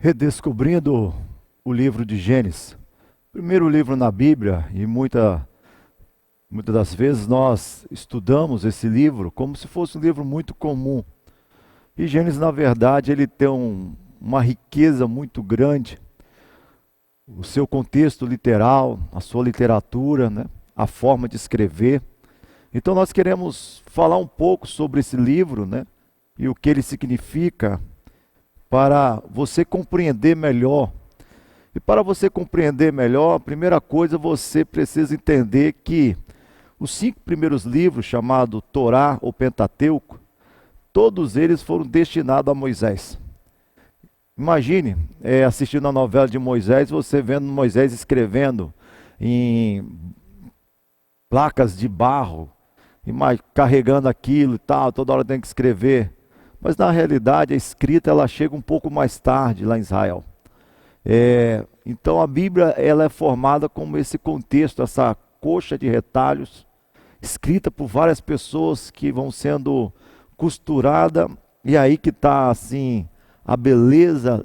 Redescobrindo o livro de Gênesis, primeiro livro na Bíblia, e muitas das vezes nós estudamos esse livro como se fosse um livro muito comum. E Gênesis, na verdade, ele tem uma riqueza muito grande, o seu contexto literal, a sua literatura, né? A forma de escrever. Então nós queremos falar um pouco sobre esse livro, né? E o que ele significa para você compreender melhor. E para você compreender melhor, a primeira coisa, você precisa entender que os 5 primeiros livros, chamados Torá ou Pentateuco, todos eles foram destinados a Moisés. Imagine, assistindo a novela de Moisés, você vendo Moisés escrevendo em placas de barro, carregando aquilo e tal, toda hora tem que escrever. Mas na realidade a escrita ela chega um pouco mais tarde lá em Israel. Então a Bíblia ela é formada como esse contexto, essa coxa de retalhos, escrita por várias pessoas que vão sendo costurada, e aí que está assim a beleza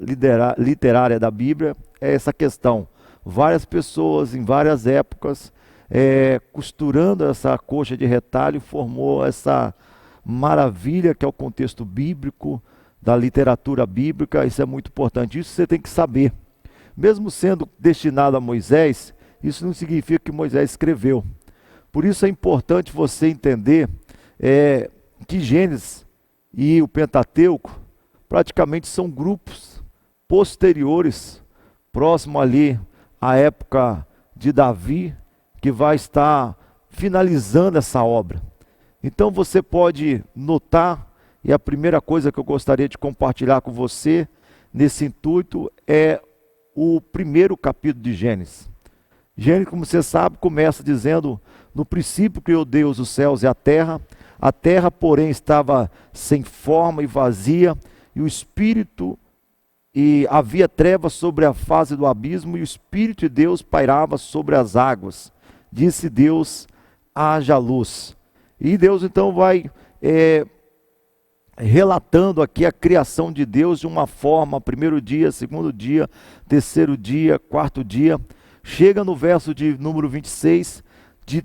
literária da Bíblia, é essa questão. Várias pessoas em várias épocas costurando essa coxa de retalho, formou essa maravilha que é o contexto bíblico, da literatura bíblica. Isso é muito importante, isso você tem que saber. Mesmo sendo destinado a Moisés, isso não significa que Moisés escreveu. Por isso é importante você entender que Gênesis e o Pentateuco praticamente são grupos posteriores, próximo ali à época de Davi, que vai estar finalizando essa obra. Então você pode notar, e a primeira coisa que eu gostaria de compartilhar com você nesse intuito é o primeiro capítulo de Gênesis. Gênesis, como você sabe, começa dizendo: no princípio criou Deus os céus e a terra, porém, estava sem forma e vazia, e havia trevas sobre a face do abismo, e o Espírito de Deus pairava sobre as águas. Disse Deus: haja luz. E Deus então vai relatando aqui a criação de Deus de uma forma: primeiro dia, segundo dia, terceiro dia, quarto dia. Chega no verso de número 26,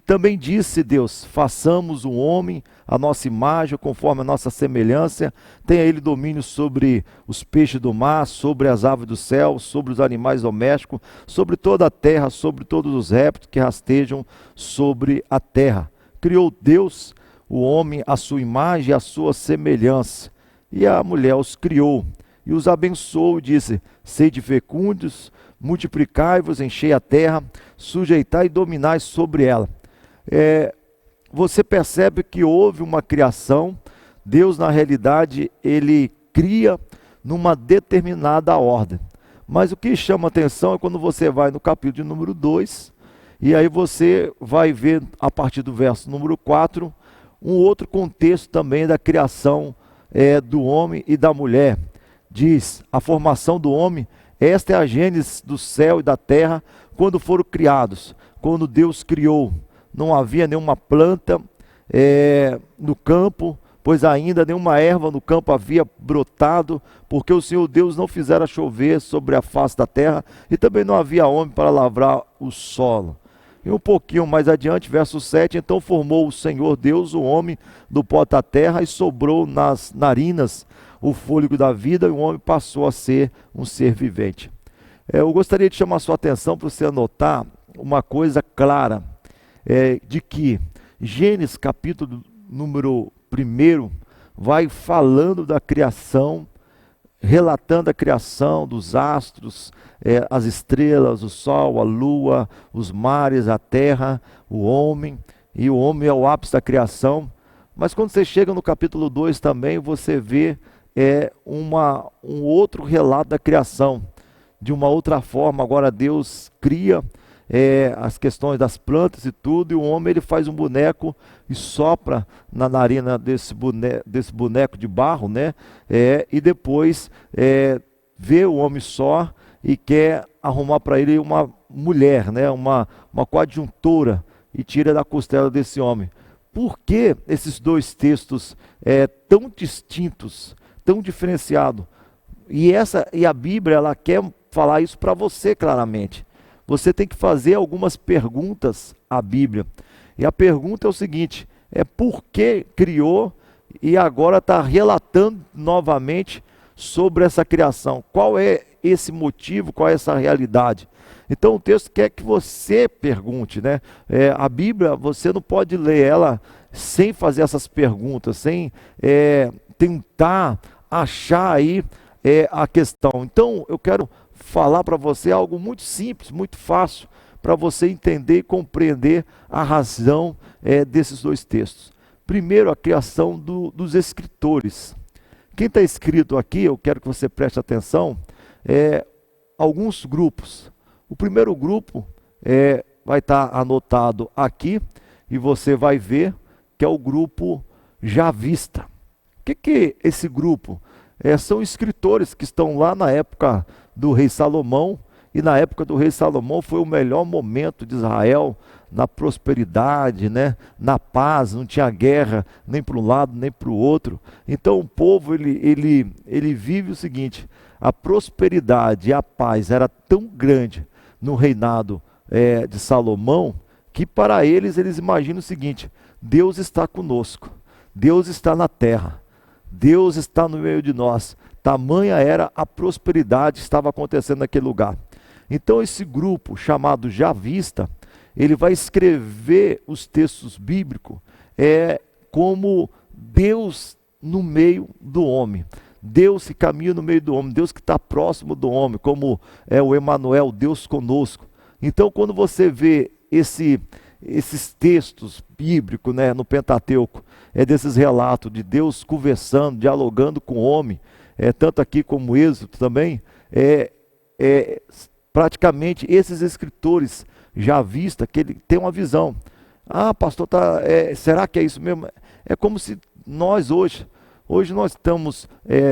também disse Deus: façamos o homem a nossa imagem, conforme a nossa semelhança, tenha ele domínio sobre os peixes do mar, sobre as aves do céu, sobre os animais domésticos, sobre toda a terra, sobre todos os répteis que rastejam sobre a terra. Criou Deus o homem à sua imagem e à sua semelhança, e a mulher os criou e os abençoou, e disse: sede fecundos, multiplicai-vos, enchei a terra, sujeitai e dominai sobre ela. Você percebe que houve uma criação. Deus, na realidade, ele cria numa determinada ordem. Mas o que chama atenção é quando você vai no capítulo de número 2, e aí você vai ver, a partir do verso número 4, um outro contexto também da criação do homem e da mulher. Diz: a formação do homem, esta é a gênese do céu e da terra, quando foram criados. Quando Deus criou, não havia nenhuma planta no campo, pois ainda nenhuma erva no campo havia brotado, porque o Senhor Deus não fizera chover sobre a face da terra, e também não havia homem para lavrar o solo. E um pouquinho mais adiante, verso 7, então formou o Senhor Deus o homem do pó da terra, e sobrou nas narinas o fôlego da vida, e o homem passou a ser um ser vivente. Eu gostaria de chamar a sua atenção para você anotar uma coisa clara, de que Gênesis capítulo número 1 vai falando da criação, relatando a criação dos astros, as estrelas, o sol, a lua, os mares, a terra, o homem, e o homem é o ápice da criação. Mas quando você chega no capítulo 2 também, você vê um outro relato da criação, de uma outra forma. Agora Deus cria as questões das plantas e tudo, e o homem ele faz um boneco e sopra na narina desse boneco de barro, né? E depois vê o homem só e quer arrumar para ele uma mulher, né? Uma coadjuntora, e tira da costela desse homem. Por que esses dois textos tão distintos, tão diferenciados? E a Bíblia, ela quer falar isso para você claramente. Você tem que fazer algumas perguntas à Bíblia. E a pergunta é o seguinte: é por que criou e agora está relatando novamente sobre essa criação? Qual é esse motivo, qual é essa realidade? Então o texto quer que você pergunte, né? A Bíblia, você não pode ler ela sem fazer essas perguntas, sem tentar achar aí a questão. Então eu quero falar para você algo muito simples, muito fácil, para você entender e compreender a razão desses dois textos. Primeiro, a criação dos escritores. Quem está escrito aqui, eu quero que você preste atenção, alguns grupos. O primeiro grupo vai estar anotado aqui, e você vai ver que é o grupo javista. O que é esse grupo? São escritores que estão lá na época do rei Salomão, e na época do rei Salomão foi o melhor momento de Israel, na prosperidade, né? Na paz, não tinha guerra nem para um lado nem para o outro. Então o povo ele vive o seguinte: a prosperidade e a paz era tão grande no reinado de Salomão, que para eles imaginam o seguinte: Deus está conosco, Deus está na terra, Deus está no meio de nós. Tamanha era a prosperidade que estava acontecendo naquele lugar. Então esse grupo chamado javista, ele vai escrever os textos bíblicos como Deus no meio do homem. Deus que caminha no meio do homem, Deus que está próximo do homem, como é o Emanuel, Deus conosco. Então quando você vê esses textos bíblicos, né, no Pentateuco, desses relatos de Deus conversando, dialogando com o homem, tanto aqui como Êxodo também, praticamente esses escritores javistas, que ele tem uma visão. Ah, pastor, será que é isso mesmo? É como se nós hoje nós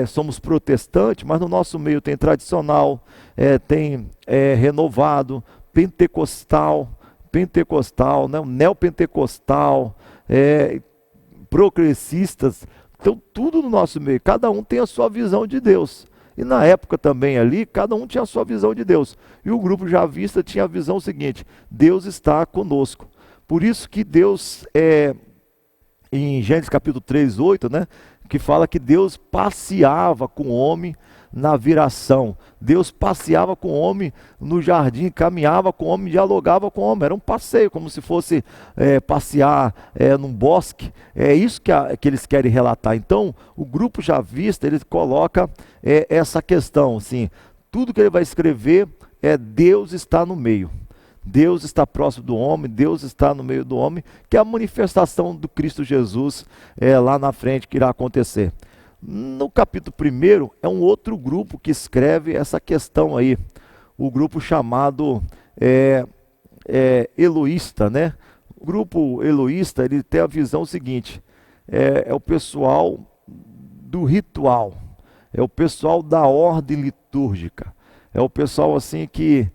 somos protestantes, mas no nosso meio tem tradicional, tem renovado, pentecostal, né, neopentecostal, progressistas. Então tudo no nosso meio, cada um tem a sua visão de Deus. E na época também ali, cada um tinha a sua visão de Deus. E o grupo javista tinha a visão seguinte: Deus está conosco. Por isso que Deus, em Gênesis capítulo 3, 8, né, que fala que Deus passeava com o homem na viração. Deus passeava com o homem no jardim, caminhava com o homem, dialogava com o homem. Era um passeio, como se fosse passear num bosque. É isso que eles querem relatar. Então, o grupo javista, ele coloca essa questão, assim, tudo que ele vai escrever Deus está no meio. Deus está próximo do homem, Deus está no meio do homem, que é a manifestação do Cristo Jesus lá na frente que irá acontecer. No capítulo 1 é um outro grupo que escreve essa questão aí, o grupo chamado Eloísta, né? O grupo Eloísta, ele tem a visão seguinte: é o pessoal do ritual, é o pessoal da ordem litúrgica, é o pessoal assim que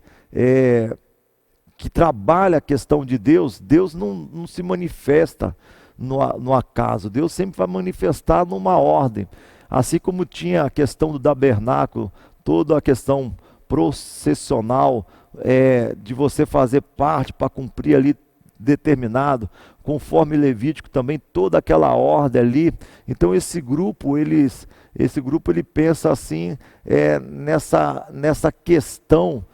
trabalha a questão de Deus. Deus não se manifesta no acaso, Deus sempre vai manifestar numa ordem. Assim como tinha a questão do tabernáculo, toda a questão processional, de você fazer parte para cumprir ali determinado, conforme Levítico também, toda aquela ordem ali. Então esse grupo ele pensa assim, nessa questão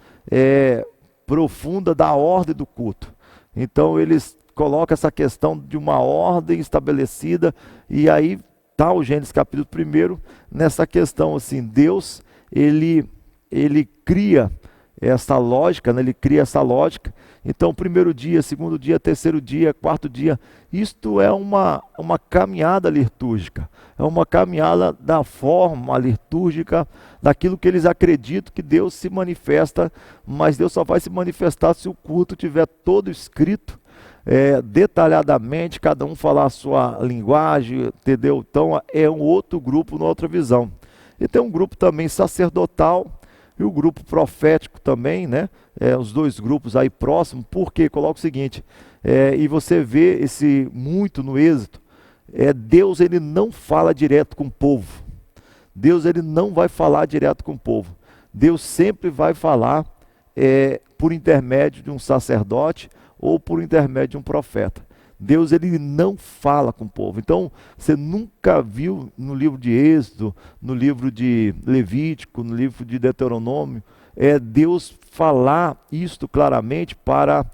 profunda da ordem do culto. Então eles colocam essa questão de uma ordem estabelecida, e aí está o Gênesis capítulo 1 nessa questão assim: Deus ele cria essa lógica, né? Ele cria essa lógica. Então, primeiro dia, segundo dia, terceiro dia, quarto dia, isto é uma caminhada litúrgica, é uma caminhada da forma litúrgica, daquilo que eles acreditam que Deus se manifesta, mas Deus só vai se manifestar se o culto tiver todo escrito, detalhadamente, cada um falar a sua linguagem, entendeu? Então é um outro grupo, uma outra visão. E tem um grupo também sacerdotal, e o grupo profético também, né? Os dois grupos aí próximos, porque coloca o seguinte, e você vê muito no Êxodo, Deus ele não fala direto com o povo. Deus ele não vai falar direto com o povo. Deus sempre vai falar por intermédio de um sacerdote ou por intermédio de um profeta. Deus ele não fala com o povo. Então, você nunca viu no livro de Êxodo, no livro de Levítico, no livro de Deuteronômio, Deus falar isto claramente para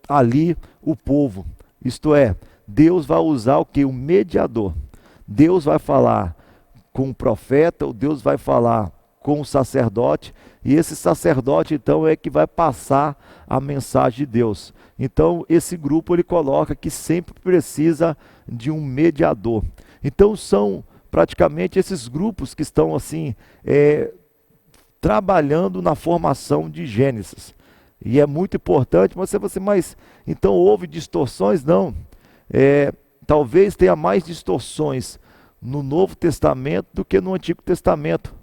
ali o povo. Isto é, Deus vai usar o que? O mediador. Deus vai falar com o profeta, ou Deus vai falar com o sacerdote, e esse sacerdote então é que vai passar a mensagem de Deus. Então esse grupo ele coloca que sempre precisa de um mediador. Então são praticamente esses grupos que estão assim trabalhando na formação de Gênesis. E é muito importante, mas então houve distorções? Não. Talvez tenha mais distorções no Novo Testamento do que no Antigo Testamento,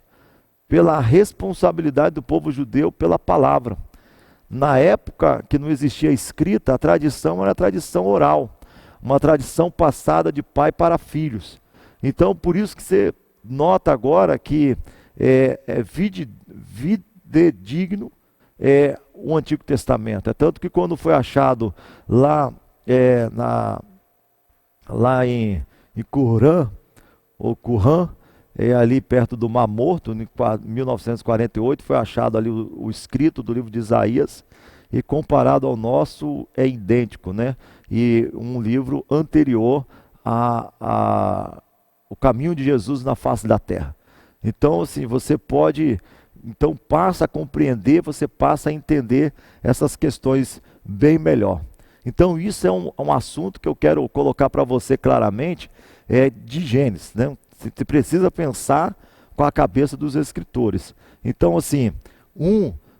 pela responsabilidade do povo judeu pela palavra. Na época que não existia escrita, a tradição era a tradição oral, uma tradição passada de pai para filhos. Então, por isso que você nota agora que fidedigno o Antigo Testamento. É tanto que quando foi achado lá em Qumran, ou Qumran, ali perto do Mar Morto, em 1948, foi achado ali o escrito do livro de Isaías, e comparado ao nosso é idêntico, né? E um livro anterior o caminho de Jesus na face da terra. Então, assim, você passa a compreender, você passa a entender essas questões bem melhor. Então, isso é um assunto que eu quero colocar para você claramente, de Gênesis, né? Você precisa pensar com a cabeça dos escritores. Então, assim,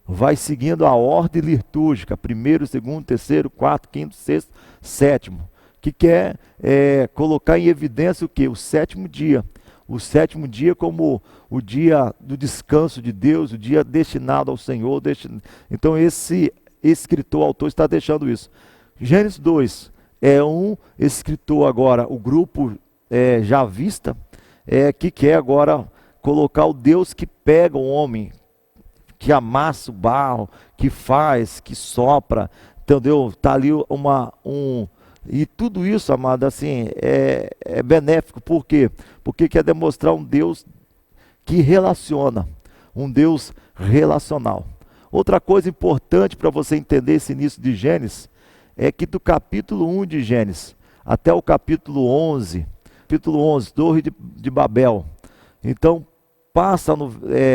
vai seguindo a ordem litúrgica, primeiro, segundo, terceiro, quarto, quinto, sexto, sétimo, que quer colocar em evidência o quê? O sétimo dia. O sétimo dia como o dia do descanso de Deus, o dia destinado ao Senhor. Então esse escritor, autor, está deixando isso. Gênesis 2 é um escritor agora, o grupo javista, que quer agora colocar o Deus que pega o homem, que amassa o barro, que faz, que sopra, entendeu? Está ali e tudo isso, amado, assim, é benéfico. Por quê? Porque quer demonstrar um Deus que relaciona, um Deus relacional. Outra coisa importante para você entender esse início de Gênesis, é que do capítulo 1 de Gênesis até o capítulo 11, Torre de Babel, então passa no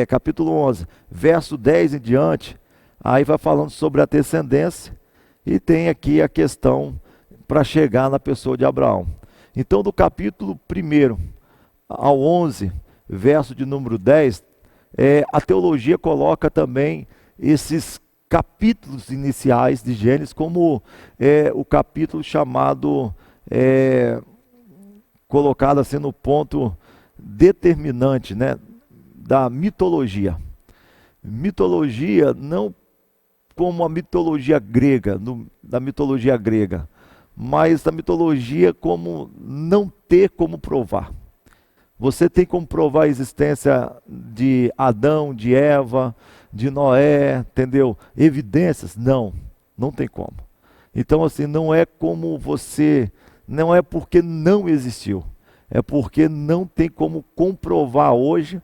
capítulo 11, verso 10 em diante, aí vai falando sobre a descendência, e tem aqui a questão para chegar na pessoa de Abraão. Então do capítulo 1 ao 11, verso de número 10, a teologia coloca também esses capítulos iniciais de Gênesis como o capítulo chamado, colocado assim no ponto determinante, né, da mitologia. Mitologia não como a mitologia grega, da mitologia grega, mas da mitologia como não ter como provar. Você tem como provar a existência de Adão, de Eva, de Noé, entendeu? Evidências? Não, não tem como. Então, assim, não é porque não existiu, é porque não tem como comprovar hoje,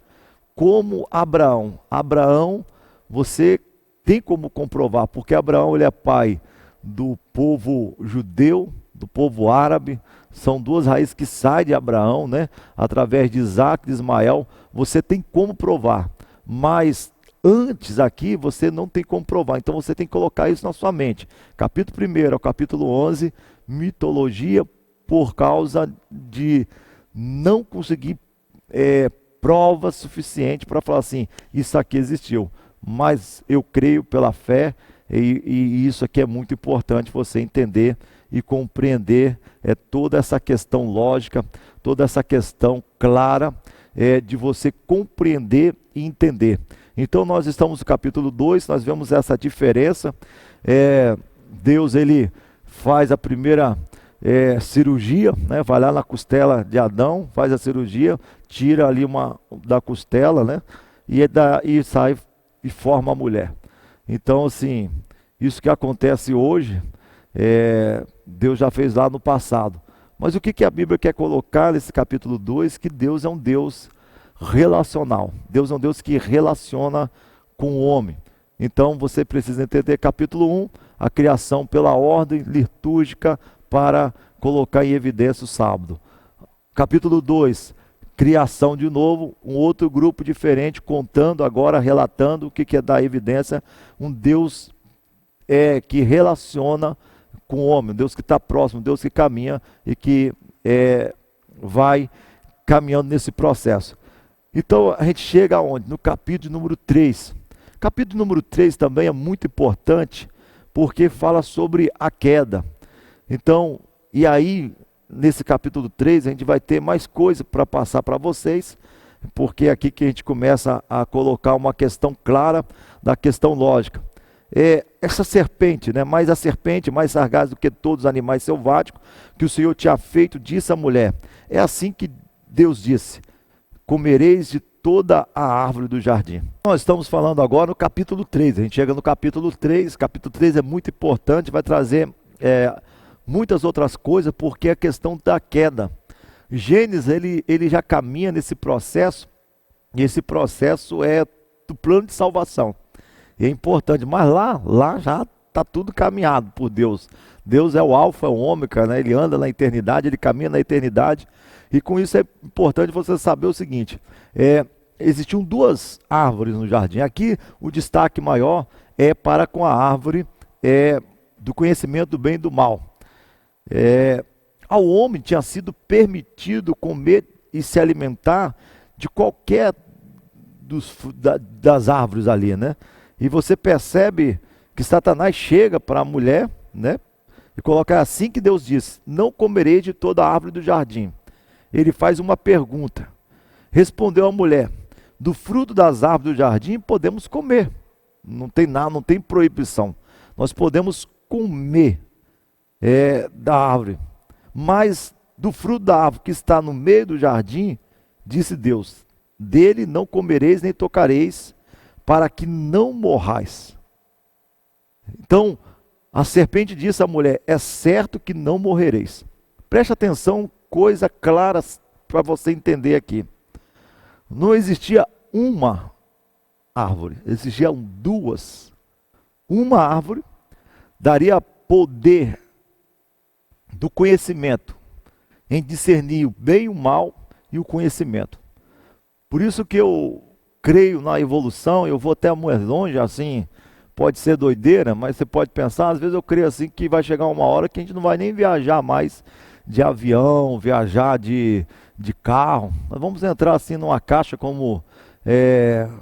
como Abraão. Abraão, você tem como comprovar, porque Abraão ele é pai do povo judeu, do povo árabe, são duas raízes que saem de Abraão, né? Através de Isaac e de Ismael, você tem como provar, mas antes aqui você não tem como provar, então você tem que colocar isso na sua mente. Capítulo 1 ao capítulo 11, mitologia, por causa de não conseguir prova suficiente para falar assim, isso aqui existiu, mas eu creio pela fé, e isso aqui é muito importante você entender e compreender toda essa questão lógica, toda essa questão clara, de você compreender e entender. Então nós estamos no capítulo 2, nós vemos essa diferença. Deus ele faz a primeira cirurgia, né? Vai lá na costela de Adão, faz a cirurgia, tira ali uma da costela, né? E sai e forma a mulher. Então, assim, isso que acontece hoje, Deus já fez lá no passado. Mas o que, que a Bíblia quer colocar nesse capítulo 2? Que Deus é um Deus relacional. Deus é um Deus que relaciona com o homem. Então você precisa entender capítulo 1, a criação pela ordem litúrgica para colocar em evidência o sábado. Capítulo 2, criação de novo, um outro grupo diferente, contando agora, relatando o que é dar evidência, um Deus que relaciona com o homem, um Deus que está próximo, um Deus que caminha e que vai caminhando nesse processo. Então a gente chega aonde? No capítulo número 3. Capítulo número 3 também é muito importante, porque fala sobre a queda. Então, e aí, nesse capítulo 3, a gente vai ter mais coisa para passar para vocês, porque é aqui que a gente começa a colocar uma questão clara da questão lógica. Essa serpente, né, mais a serpente, mais sagaz do que todos os animais selváticos, que o Senhor tinha feito, disse à mulher. É assim que Deus disse: comereis de toda a árvore do jardim. Nós estamos falando agora no capítulo 3, a gente chega no capítulo 3, capítulo 3 é muito importante, vai trazer muitas outras coisas, porque é a questão da queda. Gênesis, ele já caminha nesse processo, e esse processo é do plano de salvação. E é importante, mas lá já está tudo caminhado por Deus. Deus é o alfa, é o ômega, né? Ele anda na eternidade, ele caminha na eternidade. E com isso é importante você saber o seguinte: existiam duas árvores no jardim. Aqui o destaque maior é para com a árvore do conhecimento do bem e do mal. Ao homem tinha sido permitido comer e se alimentar de qualquer das árvores ali, né? E você percebe que Satanás chega para a mulher, né? E coloca assim que Deus diz: não comerei de toda a árvore do jardim. Ele faz uma pergunta. Respondeu a mulher: do fruto das árvores do jardim podemos comer. Não tem nada, não tem proibição. Nós podemos comer da árvore. Mas do fruto da árvore que está no meio do jardim, disse Deus: dele não comereis nem tocareis, para que não morrais. Então, a serpente disse à mulher: é certo que não morrereis. Preste atenção, coisa clara para você entender aqui. Não existia uma árvore, existiam duas. Uma árvore daria poder do conhecimento em discernir o bem e o mal e o conhecimento. Por isso que eu creio na evolução. Eu vou até mais longe, assim, pode ser doideira, mas você pode pensar, às vezes eu creio assim que vai chegar uma hora que a gente não vai nem viajar mais de avião, viajar de carro. Nós vamos entrar assim numa caixa como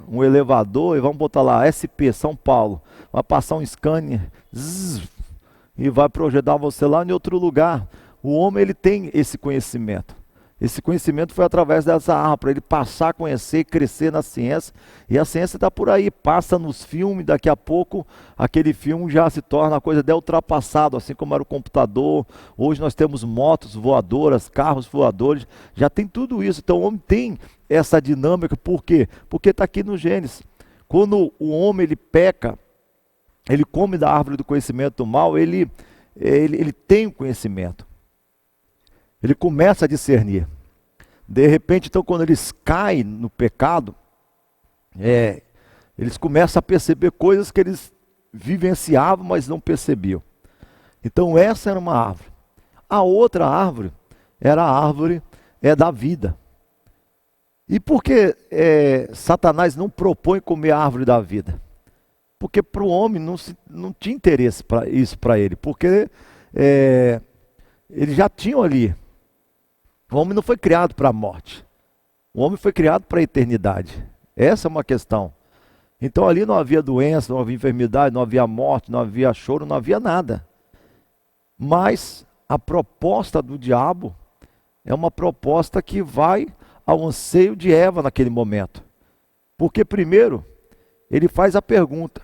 um elevador e vamos botar lá SP São Paulo. Vai passar um scanner e vai projetar você lá em outro lugar. O homem, ele tem esse conhecimento. Esse conhecimento foi através dessa árvore, para ele passar a conhecer e crescer na ciência. E a ciência está por aí, passa nos filmes, daqui a pouco aquele filme já se torna uma coisa de ultrapassado, assim como era o computador. Hoje nós temos motos voadoras, carros voadores, já tem tudo isso. Então o homem tem essa dinâmica, por quê? Porque está aqui no Gênesis. Quando o homem ele peca, ele come da árvore do conhecimento do mal, ele tem o conhecimento. Ele começa a discernir. De repente, então, quando eles caem no pecado, eles começam a perceber coisas que eles vivenciavam, mas não percebiam. Então, essa era uma árvore. A outra árvore era a árvore da vida. E por que Satanás não propõe comer a árvore da vida? Porque para o homem não tinha interesse para isso para ele, porque eles já tinham ali. O homem não foi criado para a morte. O homem foi criado para a eternidade. Essa é uma questão. Então ali não havia doença, não havia enfermidade, não havia morte, não havia choro, não havia nada. Mas a proposta do diabo é uma proposta que vai ao anseio de Eva naquele momento. Porque primeiro, ele faz a pergunta.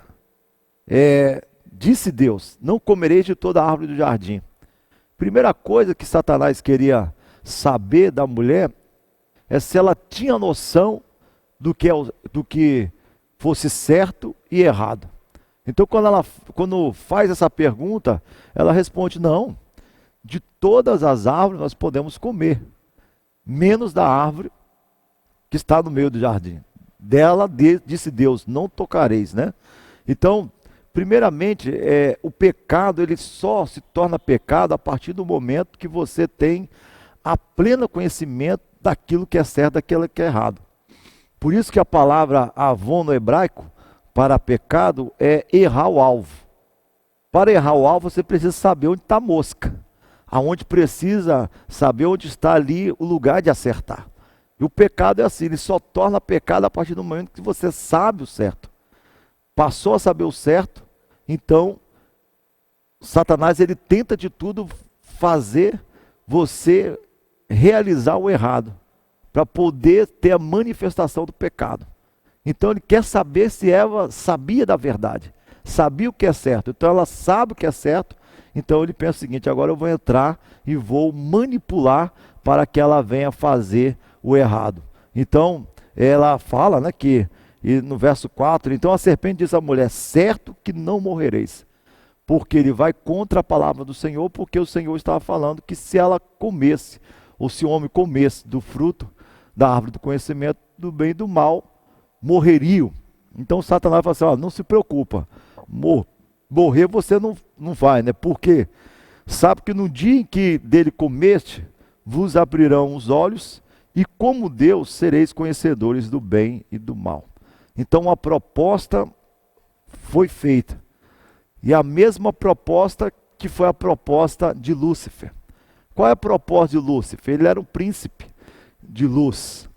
Disse Deus: não comereis de toda a árvore do jardim. Primeira coisa que Satanás queria saber da mulher é se ela tinha noção do que fosse certo e errado. Então, quando faz essa pergunta, ela responde: não, de todas as árvores nós podemos comer, menos da árvore que está no meio do jardim. Dela disse Deus: não tocareis, né? Então, primeiramente, o pecado ele só se torna pecado a partir do momento que você tem a pleno conhecimento daquilo que é certo, daquilo que é errado. Por isso que a palavra avon no hebraico para pecado é errar o alvo. Para errar o alvo você precisa saber onde está a mosca, aonde precisa saber onde está ali o lugar de acertar. E o pecado é assim, ele só torna pecado a partir do momento que você sabe o certo. Passou a saber o certo, então Satanás ele tenta de tudo fazer você realizar o errado, para poder ter a manifestação do pecado. Então ele quer saber se Eva sabia da verdade, sabia o que é certo. Então ela sabe o que é certo, então ele pensa o seguinte: agora eu vou entrar e vou manipular para que ela venha fazer o errado. Então ela fala, né, que e no verso 4, então a serpente diz à mulher: certo que não morrereis. Porque ele vai contra a palavra do Senhor, porque o Senhor estava falando que se ela comesse, ou se o homem comesse do fruto da árvore do conhecimento do bem e do mal, morreriam. Então Satanás fala assim: ó, não se preocupa, morrer você não vai, né? Porque sabe que no dia em que dele comeste, vos abrirão os olhos, e como Deus sereis conhecedores do bem e do mal. Então a proposta foi feita. E a mesma proposta que foi a proposta de Lúcifer. Qual é a proposta de Lúcifer? Ele era um príncipe de luz.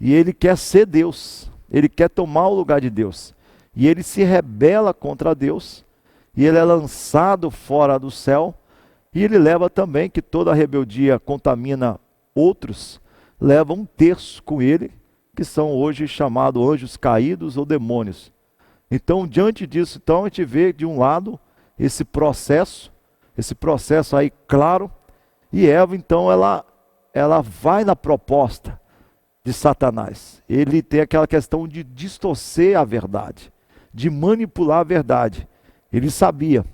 E ele quer ser Deus. Ele quer tomar o lugar de Deus. E ele se rebela contra Deus. E ele é lançado fora do céu. E ele leva também, que toda a rebeldia contamina outros, leva um terço com ele, que são hoje chamados anjos caídos ou demônios. Então, diante disso, então, a gente vê de um lado esse processo aí claro, e Eva, então, ela vai na proposta de Satanás. Ele tem aquela questão de distorcer a verdade, de manipular a verdade. Ele sabia.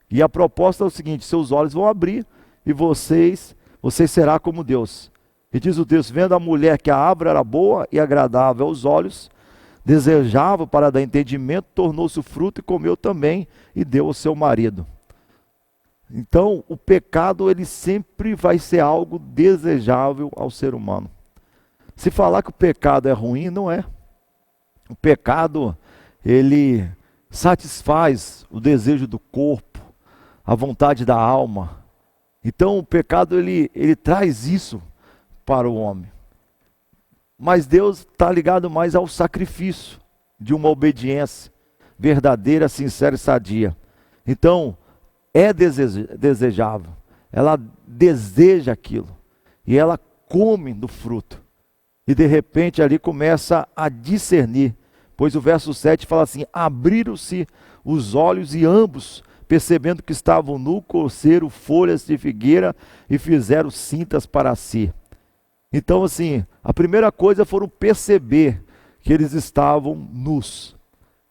E a proposta é o seguinte: seus olhos vão abrir e vocês será como Deus. E diz o texto: vendo a mulher que a árvore era boa e agradável aos olhos, desejável para dar entendimento, tornou-se o fruto e comeu também e deu ao seu marido. Então, o pecado ele sempre vai ser algo desejável ao ser humano. Se falar que o pecado é ruim, não é. O pecado, ele satisfaz o desejo do corpo, a vontade da alma. Então, o pecado, ele traz isso para o homem. Mas Deus está ligado mais ao sacrifício de uma obediência verdadeira, sincera e sadia. Então, é desejável. Ela deseja aquilo. E ela come do fruto. E de repente ali começa a discernir. Pois o verso 7 fala assim: abriram-se os olhos e ambos, percebendo que estavam nu, coceram folhas de figueira e fizeram cintas para si. Então, assim, a primeira coisa foram perceber que eles estavam nus.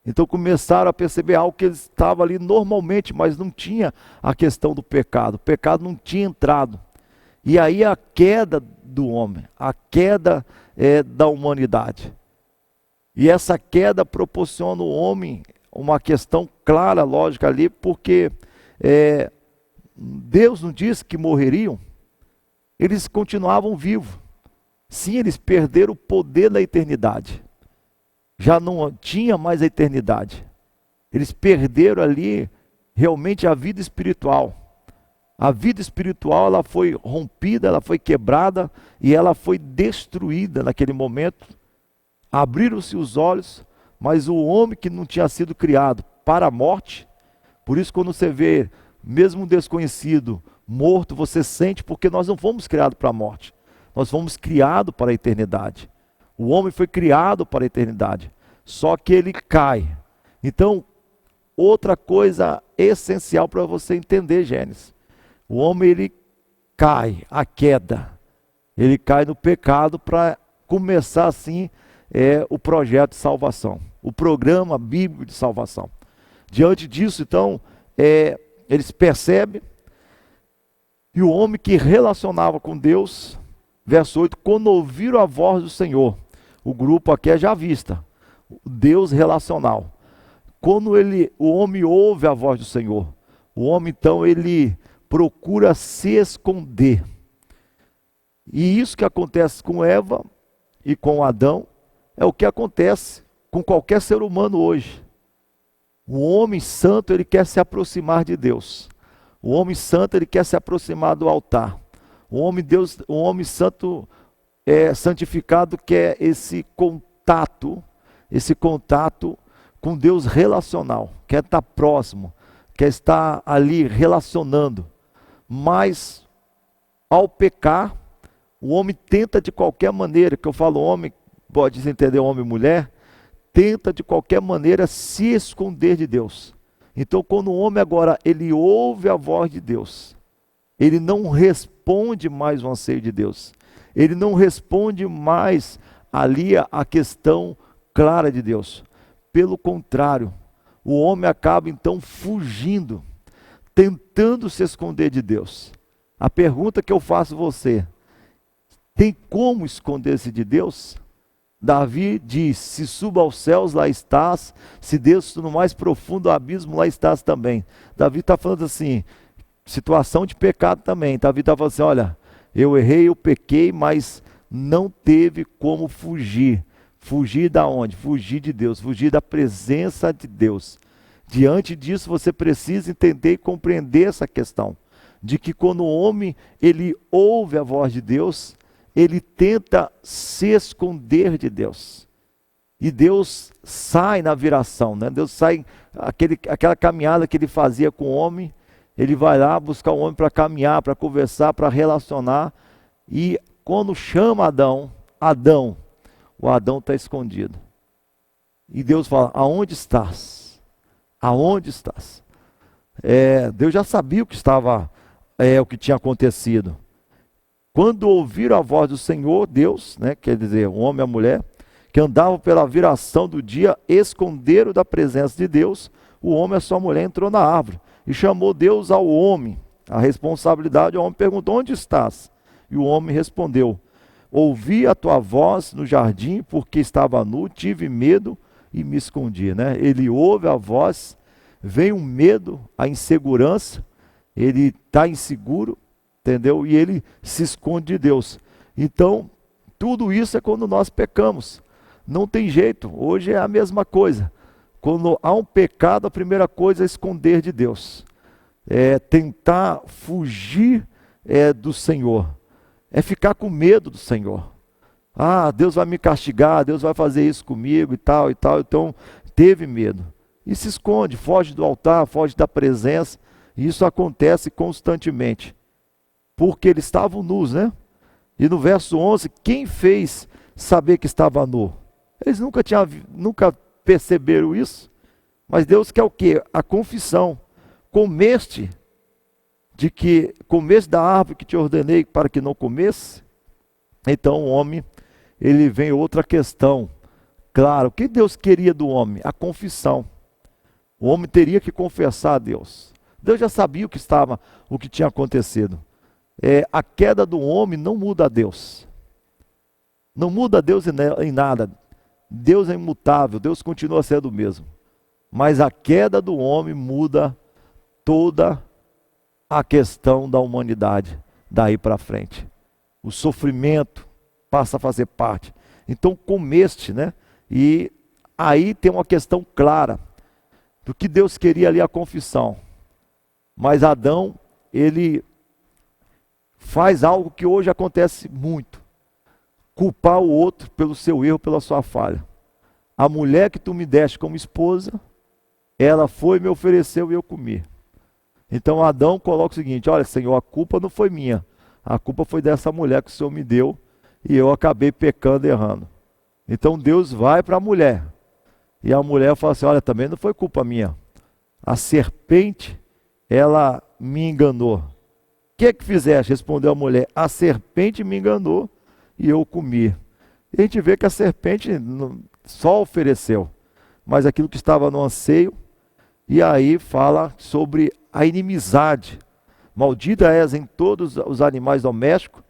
Então começaram a perceber algo que eles estavam ali normalmente, mas não tinha a questão do pecado. O pecado não tinha entrado. E aí a queda do homem, a queda da humanidade. E essa queda proporciona ao homem uma questão clara, lógica ali, porque Deus não disse que morreriam, eles continuavam vivos. Sim, eles perderam o poder da eternidade. Já não tinha mais a eternidade. Eles perderam ali realmente a vida espiritual. A vida espiritual ela foi rompida, ela foi quebrada e ela foi destruída naquele momento. Abriram-se os olhos, mas o homem que não tinha sido criado para a morte, por isso quando você vê mesmo um desconhecido morto, você sente, porque nós não fomos criados para a morte. Nós fomos criados para a eternidade. O homem foi criado para a eternidade. Só que ele cai. Então, outra coisa essencial para você entender, Gênesis. O homem, ele cai, a queda. Ele cai no pecado para começar assim o projeto de salvação, o programa bíblico de salvação. Diante disso, então, eles percebem, e o homem que relacionava com Deus, verso 8, quando ouviram a voz do Senhor, o grupo aqui é já vista, Deus relacional. Quando o homem ouve a voz do Senhor, o homem então ele procura se esconder. E isso que acontece com Eva e com Adão, é o que acontece com qualquer ser humano hoje. O homem santo, ele quer se aproximar de Deus. O homem santo, ele quer se aproximar do altar. O homem santo santificado quer esse contato com Deus relacional, quer estar próximo, quer estar ali relacionando. Mas ao pecar, o homem tenta de qualquer maneira, que eu falo homem, pode entender homem e mulher, tenta de qualquer maneira se esconder de Deus. Então quando o homem agora, ele ouve a voz de Deus, ele não responde mais o anseio de Deus, ele não responde mais ali a questão clara de Deus. Pelo contrário, o homem acaba então fugindo, tentando se esconder de Deus. A pergunta que eu faço a você, tem como esconder-se de Deus? Davi diz, se suba aos céus, lá estás, se desço no mais profundo abismo, lá estás também. Davi está falando assim, situação de pecado também. Davi está falando assim, olha, eu errei, eu pequei, mas não teve como fugir. Fugir da onde? Fugir de Deus, fugir da presença de Deus. Diante disso, você precisa entender e compreender essa questão, de que quando o homem, ele ouve a voz de Deus, ele tenta se esconder de Deus. E Deus sai na viração, né? Deus sai, aquela caminhada que ele fazia com o homem, ele vai lá buscar o homem para caminhar, para conversar, para relacionar. E quando chama Adão, o Adão está escondido. E Deus fala, aonde estás? Aonde estás? Deus já sabia o que estava, o que tinha acontecido. Quando ouviram a voz do Senhor, Deus, né, quer dizer, o homem e a mulher, que andavam pela viração do dia, esconderam da presença de Deus, o homem e a sua mulher entrou na árvore, e chamou Deus ao homem, a responsabilidade, o homem perguntou, onde estás? E o homem respondeu, ouvi a tua voz no jardim, porque estava nu, tive medo e me escondi, né? Ele ouve a voz, vem o medo, a insegurança, ele está inseguro, entendeu? E ele se esconde de Deus. Então, tudo isso é quando nós pecamos. Não tem jeito, hoje é a mesma coisa. Quando há um pecado, a primeira coisa é esconder de Deus. Tentar fugir do Senhor. É ficar com medo do Senhor. Ah, Deus vai me castigar, Deus vai fazer isso comigo e tal e tal. Então, teve medo. E se esconde, foge do altar, foge da presença. E isso acontece constantemente. Porque eles estavam nus, né? E no verso 11, quem fez saber que estava nu? Eles nunca perceberam isso. Mas Deus quer o quê? A confissão. Comeste da árvore que te ordenei para que não comesse? Então o homem, ele vem outra questão. Claro, o que Deus queria do homem? A confissão. O homem teria que confessar a Deus. Deus já sabia o que tinha acontecido. A queda do homem não muda a Deus. Não muda a Deus em nada. Deus é imutável, Deus continua sendo o mesmo. Mas a queda do homem muda toda a questão da humanidade daí para frente. O sofrimento passa a fazer parte. Então comeste, né? E aí tem uma questão clara do que Deus queria ali, a confissão. Mas Adão, ele faz algo que hoje acontece muito. Culpar o outro pelo seu erro, pela sua falha. A mulher que tu me deste como esposa, ela foi e me ofereceu e eu comi. Então Adão coloca o seguinte, olha Senhor, a culpa não foi minha. A culpa foi dessa mulher que o Senhor me deu e eu acabei pecando e errando. Então Deus vai para a mulher. E a mulher fala assim, olha, também não foi culpa minha. A serpente, ela me enganou. que é que fizeste? Respondeu a mulher: a serpente me enganou e eu comi. E a gente vê que a serpente só ofereceu, mas aquilo que estava no anseio, e aí fala sobre a inimizade. Maldita és em todos os animais domésticos,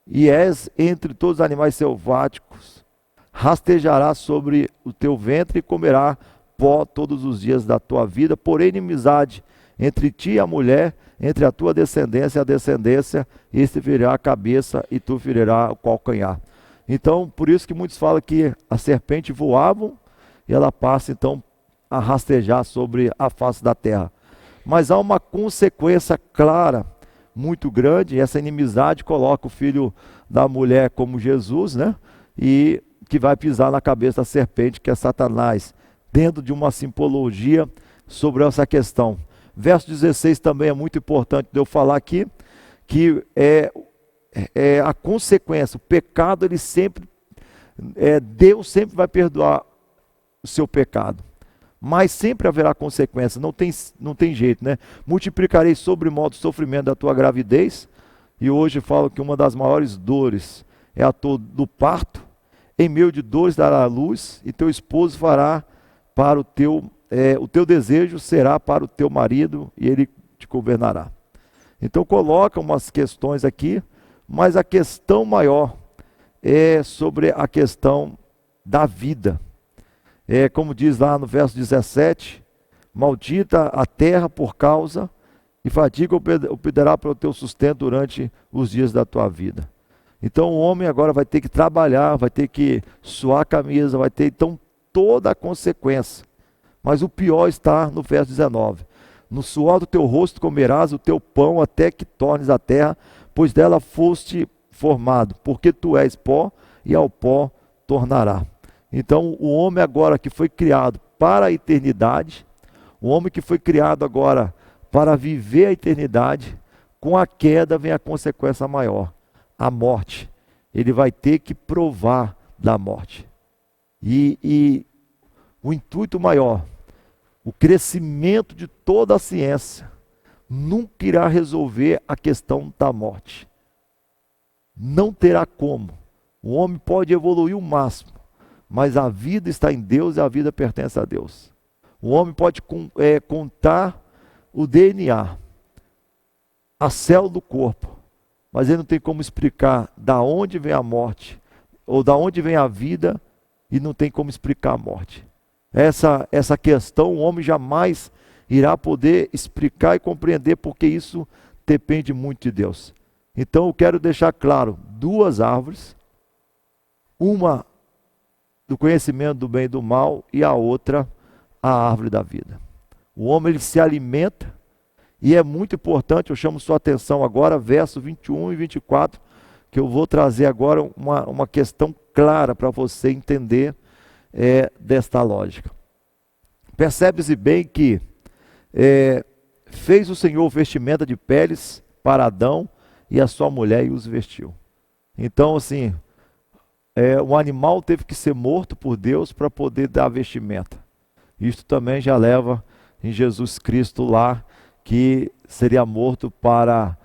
e és entre todos os animais selváticos. Rastejarás sobre o teu ventre e comerá pó todos os dias da tua vida, porém inimizade entre ti e a mulher, entre a tua descendência e a descendência, este ferirá a cabeça e tu ferirá o calcanhar. Então, por isso que muitos falam que a serpente voava e ela passa então a rastejar sobre a face da terra. Mas há uma consequência clara, muito grande, e essa inimizade coloca o filho da mulher como Jesus, né? E que vai pisar na cabeça da serpente, que é Satanás, dentro de uma simbologia sobre essa questão. Verso 16 também é muito importante de eu falar aqui, que é a consequência, o pecado, ele sempre, Deus sempre vai perdoar o seu pecado, mas sempre haverá consequência, não tem jeito, né? Multiplicarei sobre modo o sofrimento da tua gravidez, e hoje falo que uma das maiores dores é a dor do parto, em meio de dores dará a luz, e teu esposo fará para o teu desejo será para o teu marido, e ele te governará. Então coloca umas questões aqui, mas a questão maior é sobre a questão da vida. Como diz lá no verso 17, maldita a terra por causa, e fadiga obterá para o teu sustento durante os dias da tua vida. Então o homem agora vai ter que trabalhar, vai ter que suar a camisa, vai ter então toda a consequência. Mas o pior está no verso 19. No suor do teu rosto comerás o teu pão até que tornes a terra, pois dela foste formado, porque tu és pó e ao pó tornará. Então o homem agora que foi criado para a eternidade, o homem que foi criado agora para viver a eternidade, com a queda vem a consequência maior, a morte. Ele vai ter que provar da morte. E o intuito maior, o crescimento de toda a ciência, nunca irá resolver a questão da morte. Não terá como. O homem pode evoluir o máximo, mas a vida está em Deus e a vida pertence a Deus. O homem pode contar o DNA, a célula do corpo, mas ele não tem como explicar da onde vem a morte, ou da onde vem a vida, e não tem como explicar a morte. Essa questão o homem jamais irá poder explicar e compreender, porque isso depende muito de Deus. Então eu quero deixar claro, duas árvores, uma do conhecimento do bem e do mal, e a outra a árvore da vida. O homem ele se alimenta, e é muito importante, eu chamo sua atenção agora, verso 21 e 24, que eu vou trazer agora uma questão clara para você entender desta lógica. Percebe-se bem que fez o Senhor vestimenta de peles para Adão e a sua mulher e os vestiu. Então assim, o animal teve que ser morto por Deus para poder dar vestimenta. Isto também já leva em Jesus Cristo lá, que seria morto para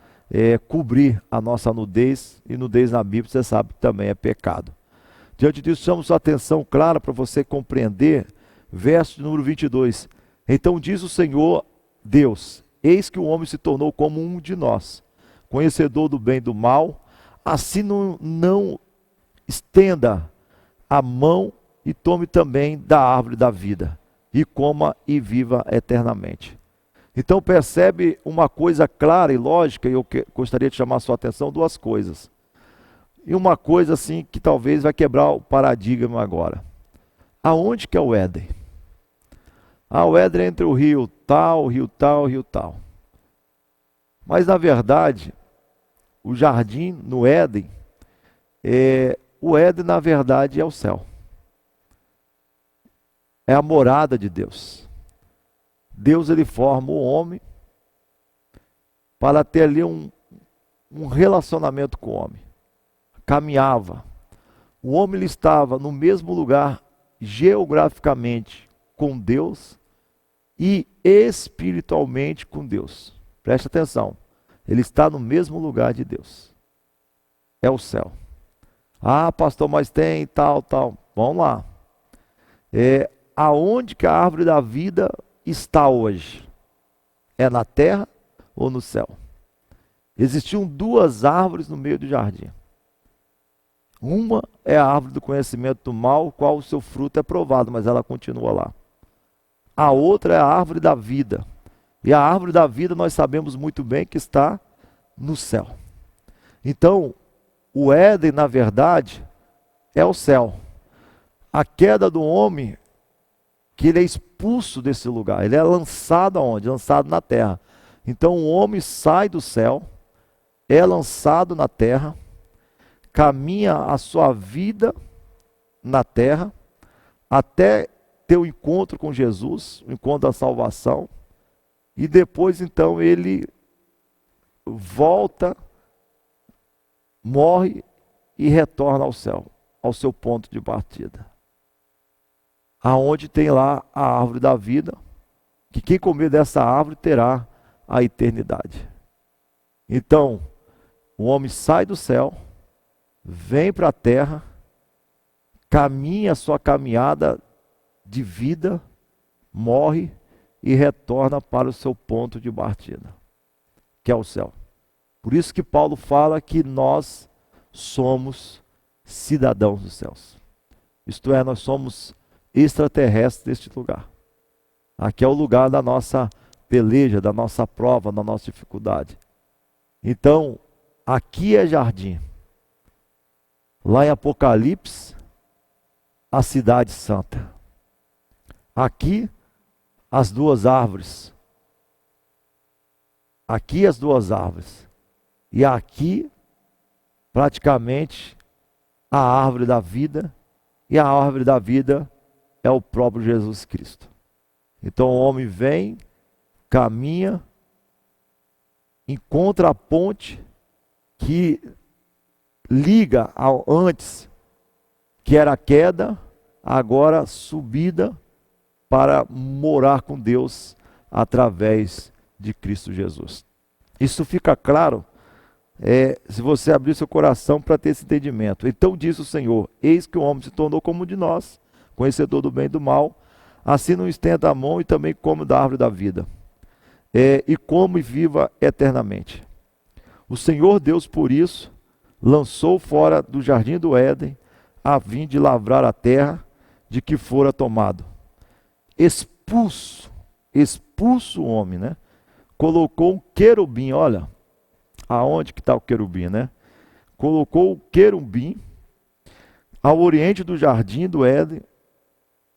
cobrir a nossa nudez, e nudez na Bíblia você sabe que também é pecado. Diante disso, chamo sua atenção clara para você compreender, verso número 22. Então diz o Senhor Deus, eis que o homem se tornou como um de nós, conhecedor do bem e do mal, assim não estenda a mão e tome também da árvore da vida, e coma e viva eternamente. Então percebe uma coisa clara e lógica, e eu gostaria de chamar a sua atenção, duas coisas. E uma coisa assim que talvez vai quebrar o paradigma agora. Aonde que é o Éden? O Éden é entre o rio tal, rio tal, rio tal. Mas na verdade, o jardim no Éden, o Éden na verdade é o céu. É a morada de Deus. Deus ele forma o homem para ter ali um relacionamento com o homem. Caminhava. O homem ele estava no mesmo lugar geograficamente com Deus e espiritualmente com Deus. Preste atenção. Ele está no mesmo lugar de Deus. É o céu. Ah, pastor, mas tem tal. Vamos lá. Aonde que a árvore da vida está hoje? É na terra ou no céu? Existiam duas árvores no meio do jardim. Uma é a árvore do conhecimento do mal, qual o seu fruto é provado, mas ela continua lá. A outra é a árvore da vida. E a árvore da vida nós sabemos muito bem que está no céu. Então, o Éden, na verdade, é o céu. A queda do homem, que ele é expulso desse lugar, ele é lançado aonde? Lançado na terra. Então o homem sai do céu, é lançado na terra, caminha a sua vida na terra, até ter o encontro com Jesus, o encontro da salvação, e depois então ele volta, morre e retorna ao céu, ao seu ponto de partida. Aonde tem lá a árvore da vida, que quem comer dessa árvore terá a eternidade. Então, o homem sai do céu, vem para a terra, caminha a sua caminhada de vida, morre e retorna para o seu ponto de partida, que é o céu. Por isso que Paulo fala que nós somos cidadãos dos céus. Isto é, nós somos extraterrestres deste lugar. Aqui é o lugar da nossa peleja, da nossa prova, da nossa dificuldade. Então, aqui é jardim. Lá em Apocalipse, a cidade santa. Aqui, as duas árvores. Aqui as duas árvores. E aqui, praticamente, a árvore da vida. E a árvore da vida é o próprio Jesus Cristo. Então o homem vem, caminha, encontra a ponte que liga ao antes, que era a queda, agora subida para morar com Deus através de Cristo Jesus. Isso fica claro se você abrir seu coração para ter esse entendimento. Então disse o Senhor: eis que o homem se tornou como um de nós, conhecedor do bem e do mal, assim não estenda a mão e também come da árvore da vida, e come e viva eternamente. O Senhor Deus, por isso, lançou fora do jardim do Éden, a fim de lavrar a terra de que fora tomado. Expulso o homem, né? Colocou um querubim, olha, aonde que está o querubim, né? Colocou o querubim ao oriente do jardim do Éden,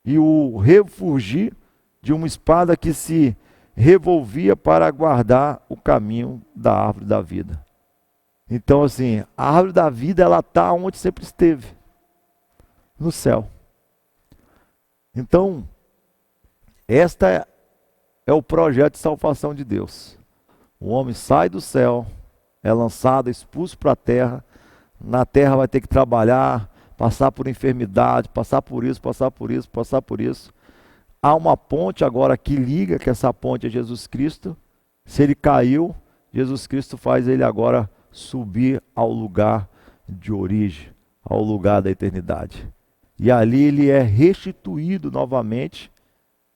e o refugir de uma espada que se revolvia para guardar o caminho da árvore da vida. Então, assim, a árvore da vida, ela está onde sempre esteve, no céu. Então, esta é o projeto de salvação de Deus. O homem sai do céu, é lançado, expulso para a terra. Na terra vai ter que trabalhar, passar por enfermidade, passar por isso, passar por isso, passar por isso. Há uma ponte agora que liga, que essa ponte é Jesus Cristo. Se ele caiu, Jesus Cristo faz ele agora subir ao lugar de origem, ao lugar da eternidade. E ali ele é restituído novamente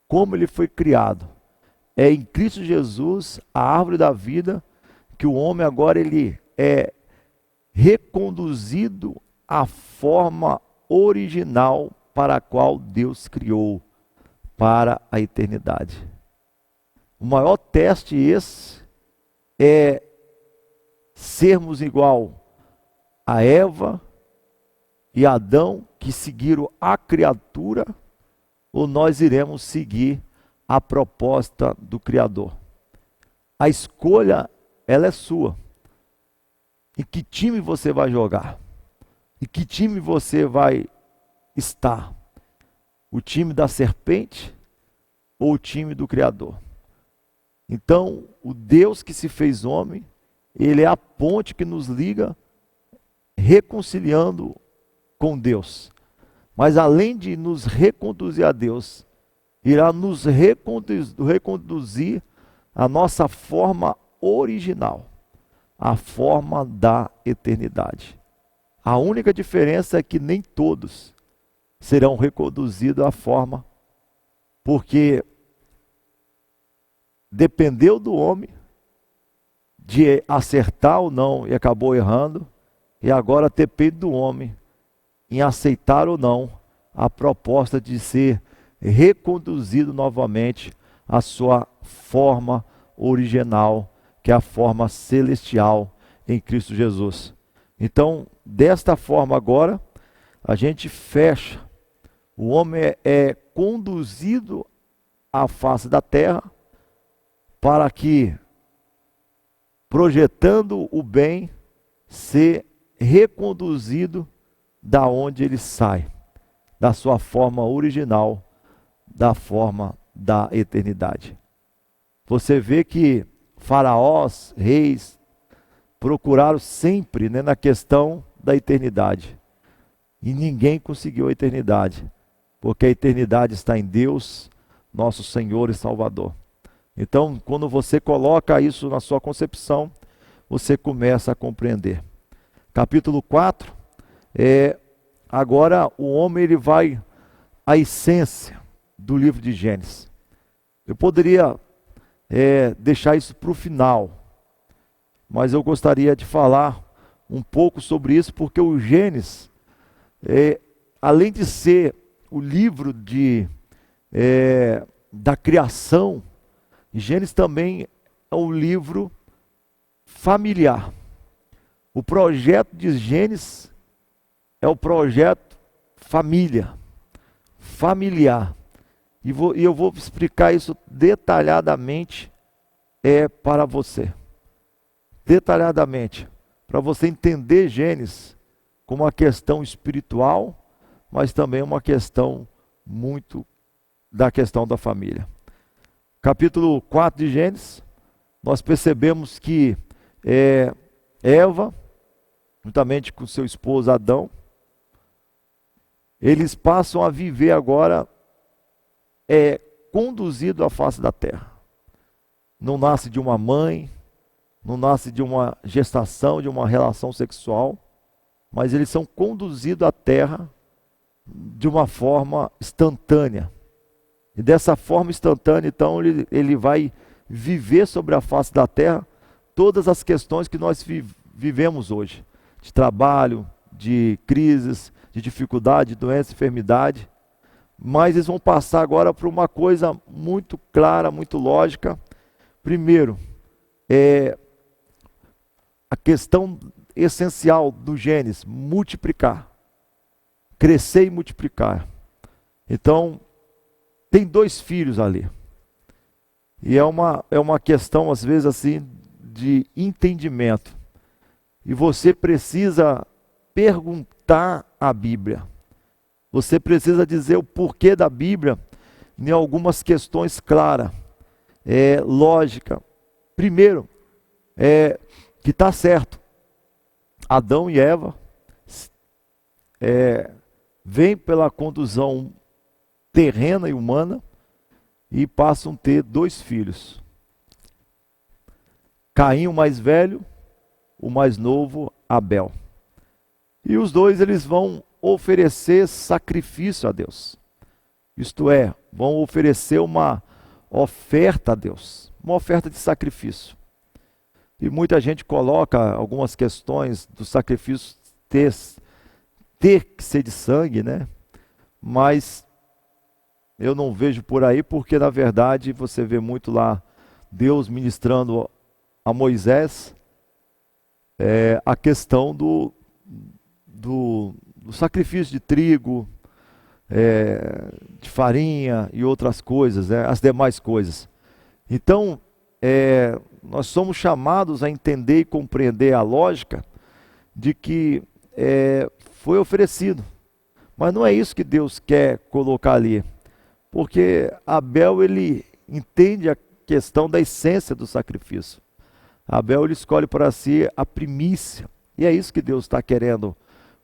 como ele foi criado. É em Cristo Jesus, a árvore da vida, que o homem agora ele é reconduzido à forma original para a qual Deus criou para a eternidade. O maior teste esse é sermos igual a Eva e Adão, que seguiram a criatura, ou nós iremos seguir a proposta do Criador. A escolha, ela é sua. Em que time você vai jogar? Em que time você vai estar? O time da serpente ou o time do Criador? Então, o Deus que se fez homem, ele é a ponte que nos liga, reconciliando com Deus. Mas além de nos reconduzir a Deus, irá nos reconduzir à nossa forma original. a forma da eternidade. A única diferença é que nem todos serão reconduzidos à forma, porque dependeu do homem de acertar ou não e acabou errando, e agora depende do homem em aceitar ou não a proposta de ser reconduzido novamente à sua forma original, que é a forma celestial em Cristo Jesus. Então, desta forma agora, a gente fecha. O homem é conduzido à face da terra para que, projetando o bem, ser reconduzido da onde ele sai, da sua forma original, da forma da eternidade. Você vê que faraós, reis, procuraram sempre, né, na questão da eternidade. E ninguém conseguiu a eternidade, porque a eternidade está em Deus, nosso Senhor e Salvador. Então, quando você coloca isso na sua concepção, você começa a compreender. Capítulo 4, agora o homem ele vai à essência do livro de Gênesis. Eu poderia deixar isso para o final, mas eu gostaria de falar um pouco sobre isso, porque o Gênesis, além de ser o livro da criação, Gênesis também é um livro familiar. O projeto de Gênesis é o projeto familiar. E eu vou explicar isso detalhadamente para você. Detalhadamente, para você entender Gênesis como uma questão espiritual, mas também uma questão muito da questão da família. Capítulo 4 de Gênesis, nós percebemos que Eva, juntamente com seu esposo Adão, eles passam a viver agora conduzido à face da terra. Não nasce de uma mãe, não nasce de uma gestação, de uma relação sexual, mas eles são conduzidos à terra de uma forma instantânea. E dessa forma instantânea, então, ele vai viver sobre a face da terra todas as questões que nós vivemos hoje, de trabalho, de crises, de dificuldade, de doença, enfermidade. Mas eles vão passar agora por uma coisa muito clara, muito lógica. Primeiro, a questão essencial do Gênesis, multiplicar. Crescer e multiplicar. Então, tem 2 filhos ali. E é uma questão, às vezes, assim, de entendimento. E você precisa perguntar a Bíblia. Você precisa dizer o porquê da Bíblia em algumas questões claras, lógica. Primeiro, que está certo. Adão e Eva vêm pela condução terrena e humana e passam a ter 2 filhos. Caim, o mais velho, o mais novo, Abel. E os 2 eles vão oferecer sacrifício a Deus. Isto é, vão oferecer uma oferta a Deus, uma oferta de sacrifício. E muita gente coloca algumas questões do sacrifício ter que ser de sangue, né? Mas eu não vejo por aí, porque na verdade você vê muito lá Deus ministrando a Moisés a questão do sacrifício de trigo, de farinha e outras coisas, as demais coisas. Então, nós somos chamados a entender e compreender a lógica de que foi oferecido. Mas não é isso que Deus quer colocar ali. Porque Abel, ele entende a questão da essência do sacrifício. Abel, ele escolhe para si a primícia. E é isso que Deus está querendo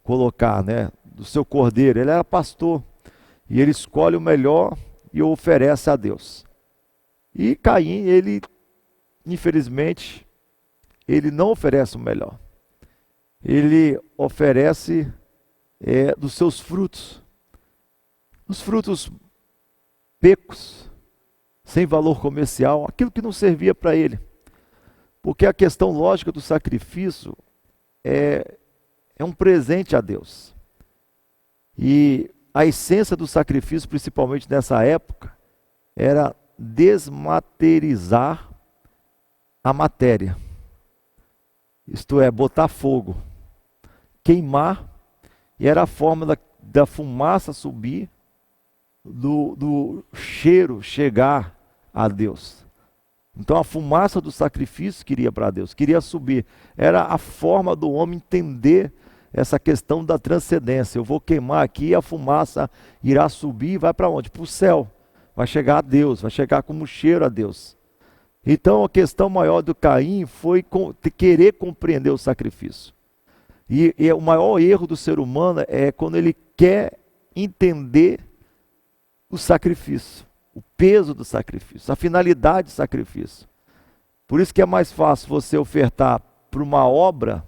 colocar, né? Do seu cordeiro. Ele era pastor. E ele escolhe o melhor e o oferece a Deus. E Caim, ele, infelizmente, ele não oferece o melhor. Ele oferece dos seus frutos. Os frutos pecos, sem valor comercial, aquilo que não servia para ele. Porque a questão lógica do sacrifício é um presente a Deus. E a essência do sacrifício, principalmente nessa época, era desmaterizar a matéria. Isto é, botar fogo, queimar, e era a forma da fumaça subir, do cheiro chegar a Deus. Então a fumaça do sacrifício queria para Deus, queria subir. Era a forma do homem entender essa questão da transcendência. Eu vou queimar aqui e a fumaça irá subir e vai para onde? Para o céu. Vai chegar a Deus, vai chegar como cheiro a Deus. Então a questão maior do Caim foi querer compreender o sacrifício. E o maior erro do ser humano é quando ele quer entender o sacrifício, o peso do sacrifício, a finalidade do sacrifício. Por isso que é mais fácil você ofertar para uma obra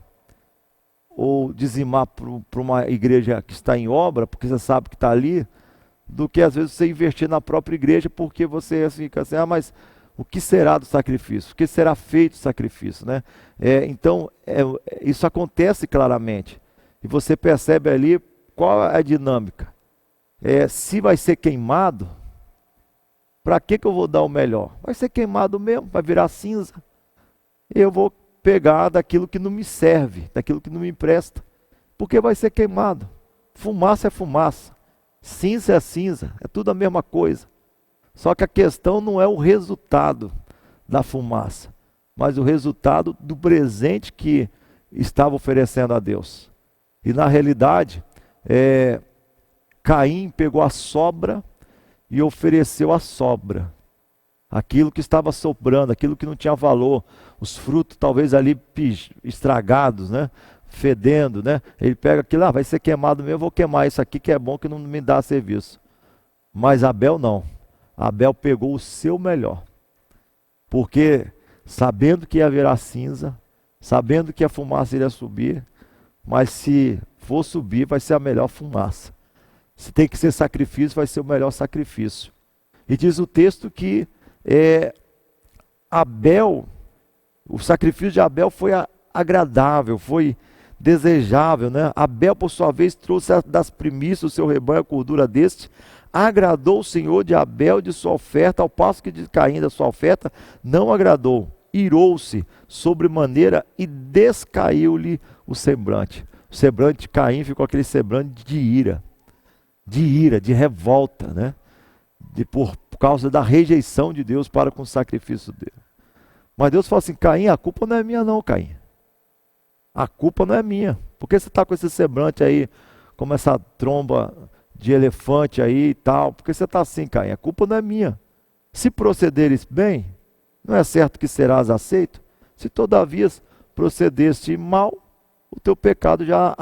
ou dizimar para uma igreja que está em obra, porque você sabe que está ali, do que às vezes você investir na própria igreja, porque você fica assim, mas o que será do sacrifício? O que será feito do sacrifício? Né? Então, isso acontece claramente. E você percebe ali qual é a dinâmica. Se vai ser queimado, para que eu vou dar o melhor? Vai ser queimado mesmo, vai virar cinza. Eu vou pegar daquilo que não me serve, daquilo que não me empresta, porque vai ser queimado. Fumaça é fumaça, cinza é cinza, é tudo a mesma coisa. Só que a questão não é o resultado da fumaça, mas o resultado do presente que estava oferecendo a Deus. E na realidade, Caim pegou a sobra e ofereceu a sobra. Aquilo que estava sobrando, aquilo que não tinha valor, os frutos talvez ali estragados, né? Fedendo, né? Ele pega aquilo, vai ser queimado mesmo, eu vou queimar isso aqui que é bom, que não me dá serviço. Mas Abel não. Abel pegou o seu melhor. Porque sabendo que ia virar cinza, sabendo que a fumaça iria subir, mas se for subir, vai ser a melhor fumaça. Se tem que ser sacrifício, vai ser o melhor sacrifício. E diz o texto que Abel, o sacrifício de Abel foi agradável, foi desejável, né? Abel, por sua vez, trouxe das primícias do seu rebanho a gordura deste, agradou o Senhor de Abel de sua oferta, ao passo que de Caim da sua oferta não agradou. Irou-se sobremaneira e descaiu-lhe o semblante. O semblante de Caim ficou aquele semblante de ira, de revolta, né? Por causa da rejeição de Deus para com o sacrifício dele. Mas Deus fala assim, Caim, a culpa não é minha não, Caim. A culpa não é minha. Por que você está com esse semblante aí, como essa tromba de elefante aí e tal? Por que você está assim, Caim? A culpa não é minha. Se procederes bem, não é certo que serás aceito? Se todavia procedeste mal, o teu pecado já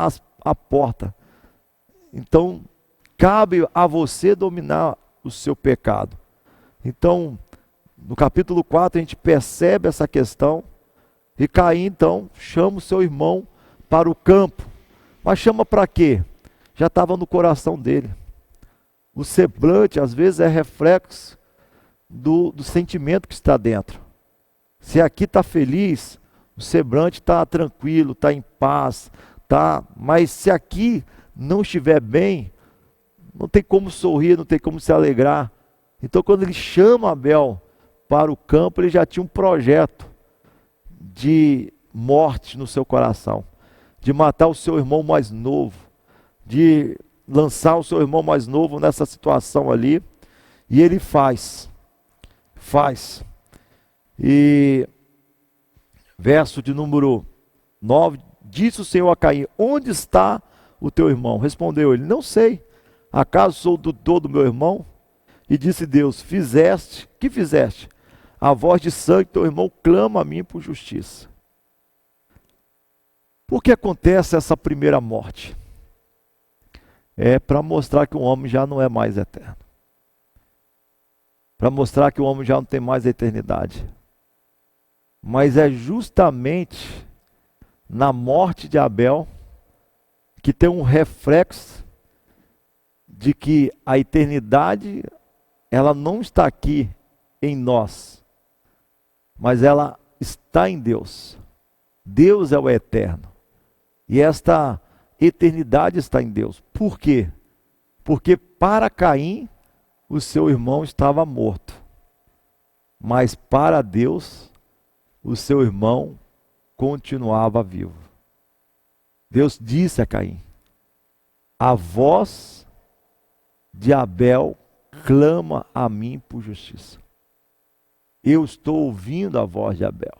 aporta. Então, cabe a você dominar o seu pecado. Então, no capítulo 4 a gente percebe essa questão, e Caim então chama o seu irmão para o campo. Mas chama para quê? Já estava no coração dele. O semblante às vezes é reflexo do sentimento que está dentro. Se aqui está feliz, o semblante está tranquilo, está em paz, mas se aqui não estiver bem, não tem como sorrir, não tem como se alegrar. Então quando ele chama Abel para o campo, ele já tinha um projeto de morte no seu coração, de matar o seu irmão mais novo, de lançar o seu irmão mais novo nessa situação ali, e ele faz. E verso de número 9, disse o Senhor a Caim, onde está o teu irmão? Respondeu ele, não sei, acaso sou do todo meu irmão? E disse Deus, que fizeste? A voz de sangue, teu irmão clama a mim por justiça. Por que acontece essa primeira morte? É para mostrar que o homem já não é mais eterno. Para mostrar que o homem já não tem mais a eternidade. mas é justamente na morte de Abel que tem um reflexo de que a eternidade, ela não está aqui em nós, mas ela está em Deus. Deus é o eterno. E esta eternidade está em Deus. Por quê? Porque para Caim, o seu irmão estava morto. Mas para Deus, o seu irmão continuava vivo. Deus disse a Caim: a voz de Abel clama a mim por justiça. Eu estou ouvindo a voz de Abel.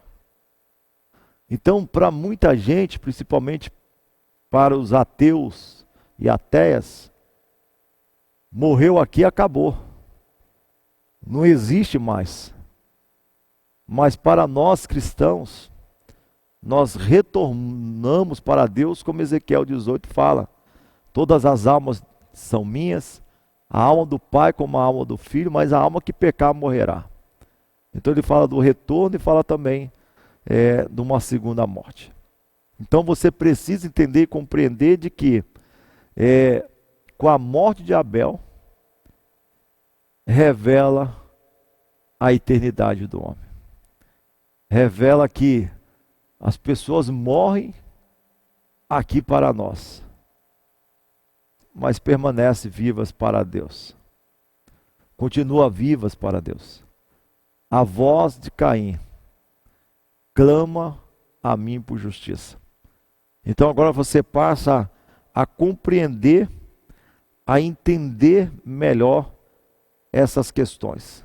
Então, para muita gente, principalmente para os ateus e ateias, morreu aqui e acabou. Não existe mais. Mas para nós cristãos, nós retornamos para Deus, como Ezequiel 18 fala: todas as almas são minhas, a alma do Pai como a alma do Filho, mas a alma que pecar morrerá. Então ele fala do retorno e fala também de uma segunda morte. Então você precisa entender e compreender de que com a morte de Abel revela a eternidade do homem. Revela que as pessoas morrem aqui para nós, mas permanecem vivas para Deus. Continuam vivas para Deus. A voz de Caim clama a mim por justiça. Então agora você passa a compreender, a entender melhor essas questões.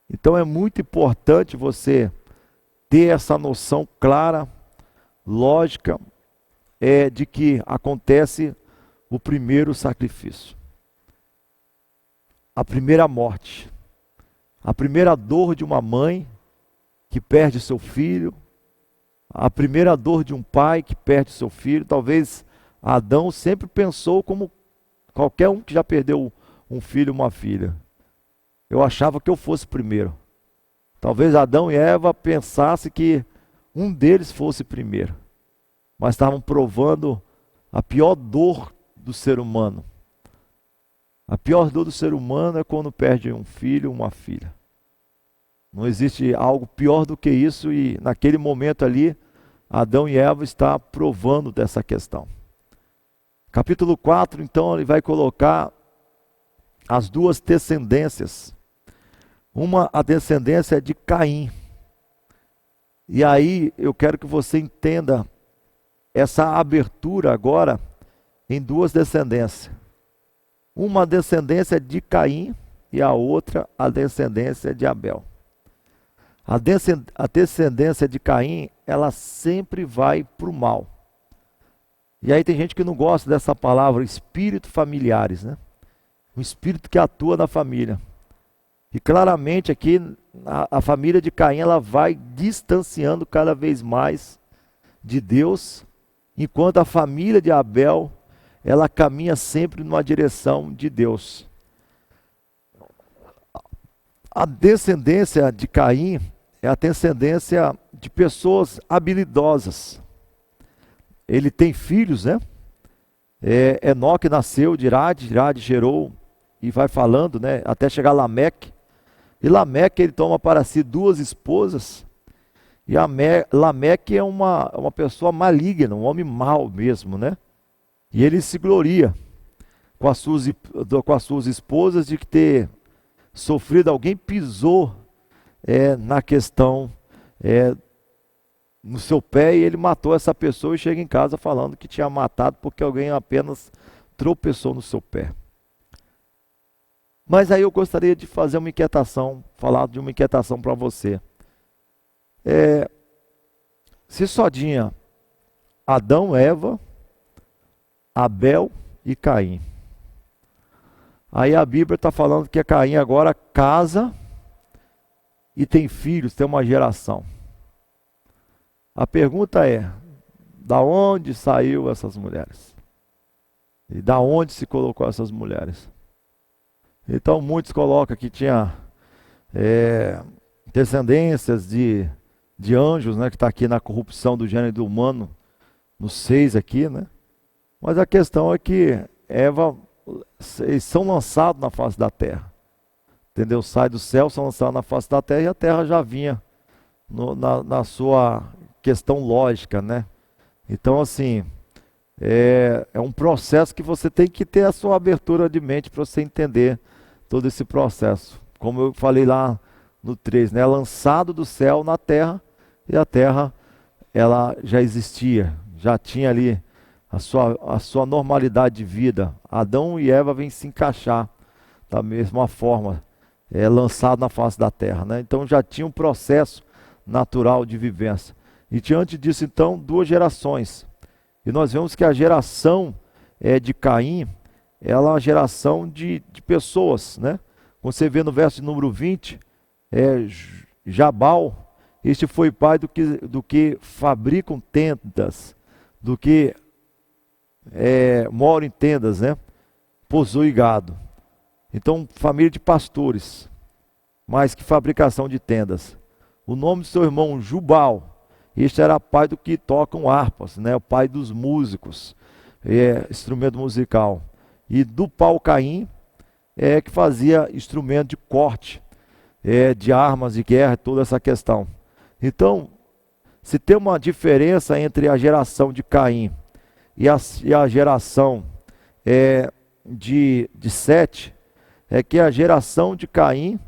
Então é muito importante você ter essa noção clara, lógica, de que acontece o primeiro sacrifício. A primeira morte. A primeira dor de uma mãe que perde seu filho. A primeira dor de um pai que perde seu filho. Talvez Adão sempre pensou como qualquer um que já perdeu um filho ou uma filha. Eu achava que eu fosse primeiro. Talvez Adão e Eva pensassem que um deles fosse primeiro. Mas estavam provando a pior dor do ser humano. A pior dor do ser humano é quando perde um filho ou uma filha. Não existe algo pior do que isso, e naquele momento ali, Adão e Eva estão provando dessa questão. Capítulo 4, então, ele vai colocar as duas descendências. A descendência de Caim. E aí eu quero que você entenda essa abertura agora em duas descendências. Uma descendência de Caim e a outra a descendência de Abel. A descendência de Caim, ela sempre vai para o mal. E aí tem gente que não gosta dessa palavra espírito familiares, né? O espírito que atua na família. E claramente aqui a família de Caim, ela vai distanciando cada vez mais de Deus, enquanto a família de Abel, ela caminha sempre numa direção de Deus. A descendência de Caim é a descendência de pessoas habilidosas. Ele tem filhos, né? Enoque nasceu de Irade gerou, e vai falando, né? Até chegar a Lameque. E Lameque, ele toma para si duas esposas. E Lameque é uma pessoa maligna, um homem mau mesmo, né? E ele se gloria com as suas esposas de ter sofrido, alguém pisou na questão no seu pé, e ele matou essa pessoa e chega em casa falando que tinha matado porque alguém apenas tropeçou no seu pé. Mas aí eu gostaria de fazer uma inquietação, falar de uma inquietação para você. Se só tinha Adão, Eva, Abel e Caim. Aí a Bíblia está falando que Caim agora casa e tem filhos, tem uma geração. A pergunta é: da onde saiu essas mulheres? E da onde se colocou essas mulheres? Então muitos colocam que tinha descendências de de anjos, né, que está aqui na corrupção do gênero humano, no 6 aqui, né? Mas a questão é que Eva, eles são lançados na face da terra, entendeu? Sai do céu, são lançados na face da terra e a terra já vinha na sua questão lógica, né? Então, assim, é um processo que você tem que ter a sua abertura de mente para você entender todo esse processo. Como eu falei lá no 3, né? Lançado do céu na terra, e a terra, ela já existia, já tinha ali a sua normalidade de vida. Adão e Eva vêm se encaixar da mesma forma, lançado na face da terra, né? Então já tinha um processo natural de vivência. E diante disso, então, duas gerações. E nós vemos que a geração de Caim, ela é uma geração de pessoas, né? Quando você vê no verso de número 20, Jabal, este foi pai do que fabricam tendas, do que mora em tendas, né? Possui gado. Então, família de pastores, mais que fabricação de tendas. O nome de seu irmão, Jubal, este era pai do que tocam harpas, né? O pai dos músicos, instrumento musical. E do pau Caim, que fazia instrumento de corte, de armas de guerra, toda essa questão. Então, se tem uma diferença entre a geração de Caim e a geração de Sete, é que a geração de Caim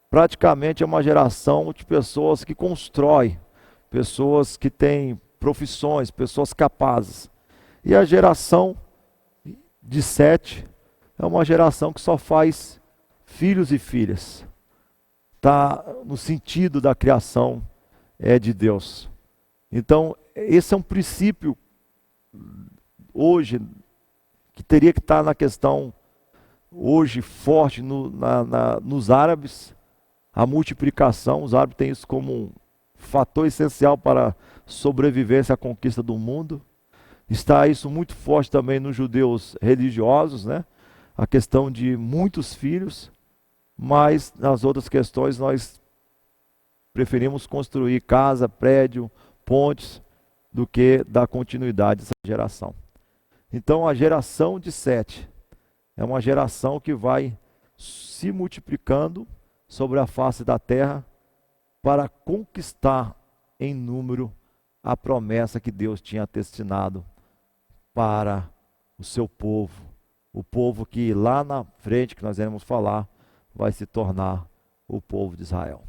praticamente é uma geração de pessoas que constroem, pessoas que têm profissões, pessoas capazes. E a geração de Sete é uma geração que só faz filhos e filhas. Está no sentido da criação de Deus. Então, esse é um princípio hoje que teria que estar na questão hoje forte nos árabes, a multiplicação. Os árabes têm isso como um fator essencial para a sobrevivência à conquista do mundo. Está isso muito forte também nos judeus religiosos, né? A questão de muitos filhos, mas nas outras questões nós preferimos construir casa, prédio, pontes, do que dar continuidade a essa geração. Então a geração de Sete é uma geração que vai se multiplicando sobre a face da terra para conquistar em número a promessa que Deus tinha destinado para o seu povo. O povo que lá na frente, que nós iremos falar, vai se tornar o povo de Israel.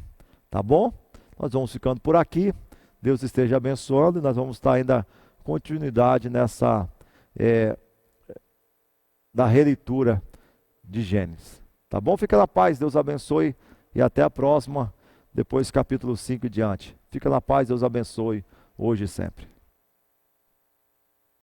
Tá bom? Nós vamos ficando por aqui. Deus esteja abençoando e nós vamos estar ainda continuidade nessa da releitura de Gênesis. Tá bom? Fica na paz, Deus abençoe e até a próxima, depois capítulo 5 e diante. Fica na paz, Deus abençoe hoje e sempre.